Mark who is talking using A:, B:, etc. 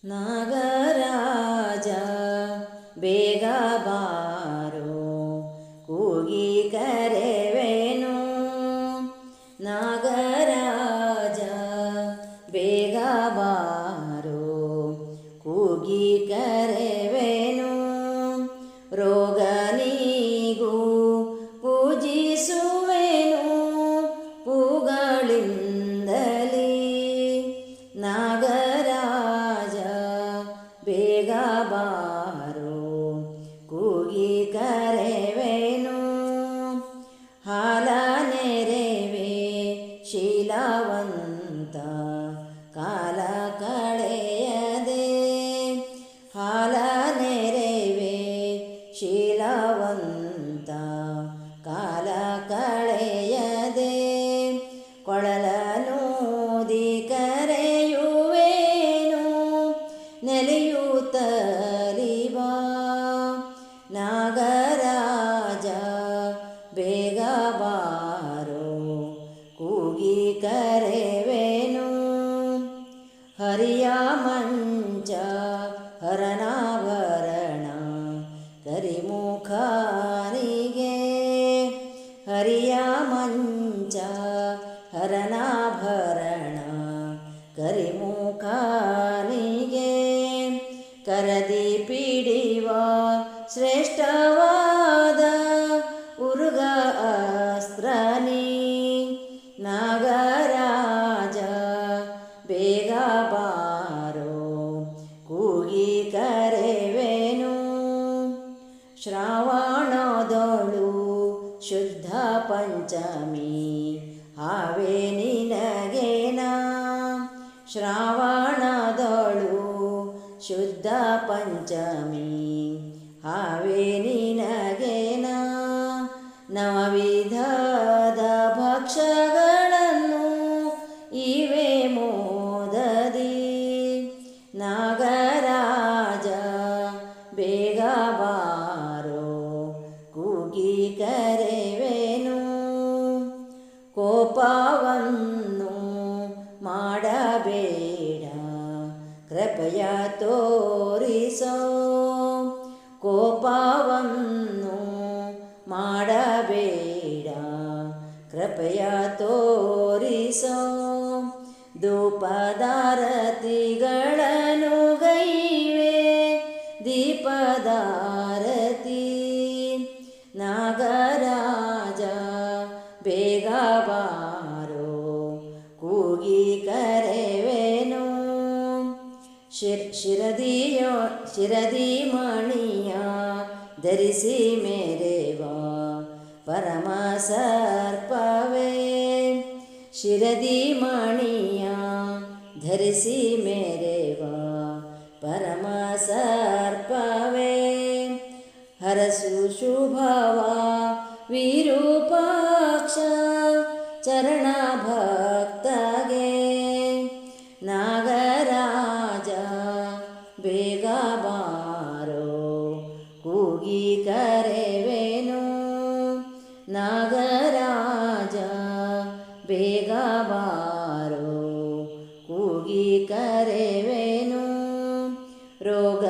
A: ನಾಗರಾಜ ಬೇಗ ಬಾರೋ, ಕೂಗಿ ಕರೆವೆನು. ನಾಗರಾಜ ಬೇಗ ಬಾರೋ, ಕೂಗಿ ಕರೆವೆನು. ರೋಗನಿಗೂ ಪೂಜಿಸುವೆನು ಪೂಗಳಿಂದಲೇ. ನಾಗರಾಜ ಬೇಗ ಬಾರೋ, ಕೂಗಿ ಕರೆವೆನು. ಹಾಲ ನೆರೆವೆ ಶೀಲವಂತ, ಕಾಲ ಕಳೆಯದೆ. ಹಾಲ ನೆರೆವೆ ಶೀಲವಂತ, ಕಾಲ ಕಳೆಯದೆ. ಕೊಳಲನೂದಿ ಕರೆಯುವೆನು, ನೆಲೆಯುತ್ತಲಿ ಬಾ. ನಾಗರಾಜ ಬೇಗ ಬಾರೋ, ಕೂಗಿ ಕರೆವೆನು. ಹರಿಯ ಮಂಚ ಹರನಾಭರಣ, ಕರಿಮುಖನಿಗೆ. ಹರಿಯ ಮಂಚ ಹರನಾಭರಣ, ಕರಿಮುಖನಿಗೆ. ಕರದಿ ಪಿಡಿವ ಶ್ರೇಷ್ಠವಾದ ಉರುಗ ಅಸ್ತ್ರನಿ. ನಾಗರಾಜ ಬೇಗ ಬಾರೋ, ಕೂಗಿ ಕರೆವೆನು. ಶ್ರಾವಣದೊಳು ಶುದ್ಧ ಪಂಚಮಿ, ಹಾವೆ ನಿನಗೇನ. ಶ್ರಾವಣದೊಳು ಶುದ್ಧ ಪಂಚಮಿ, ಹಾವೆ ನಿನಗೇನ. ನವವಿಧದ ಭಕ್ಷ್ಯಗಳನ್ನು ಇವೆ ಮೋದದಿ. ನಾಗರಾಜ ಬೇಗ ಬಾರೋ, ಕೂಗಿ ಕರೆವೆನು. ಕೋಪವನ್ನು ಮಾಡಬೇಡ, ಕೃಪೆಯ ತೋರಿಸೋ. ಕೋಪವನ್ನು ಮಾಡಬೇಡ, ಕೃಪೆಯ ತೋರಿಸೋ. ಧೂಪದಾರತಿಗಳನ್ನು ಗೈವೆ ದೀಪದಾರತಿ. ನಾಗರಾಜ ಬೇಗ ಬಾರೋ, ಕೂಗಿ ಕರೆವೆನು. ಶಿರದಿ ಮಣಿಯ ಧರಿಸಿ ಮೆರೆವ ಪರಮ ಸರ್ಪವೇ. ಶಿರದಿ ಮಣಿಯ ಧರಿಸಿ ಮೆರೆವ ಪರಮ ಸರ್ಪವೇ. ಹರಸು ಶುಭವ ವಿರೂಪಾಕ್ಷ, ಚರಣ ಭಕ್ತಗೆ. ನಾಗರಾಜ ಬೇಗ ಬಾರೋ, ಕೂಗಿ ಕರೆವೆನು. ನಾಗರಾಜ ಬೇಗ ಬಾರೋ, ಕೂಗಿ ಕರೆವೆನು. ರೋಗ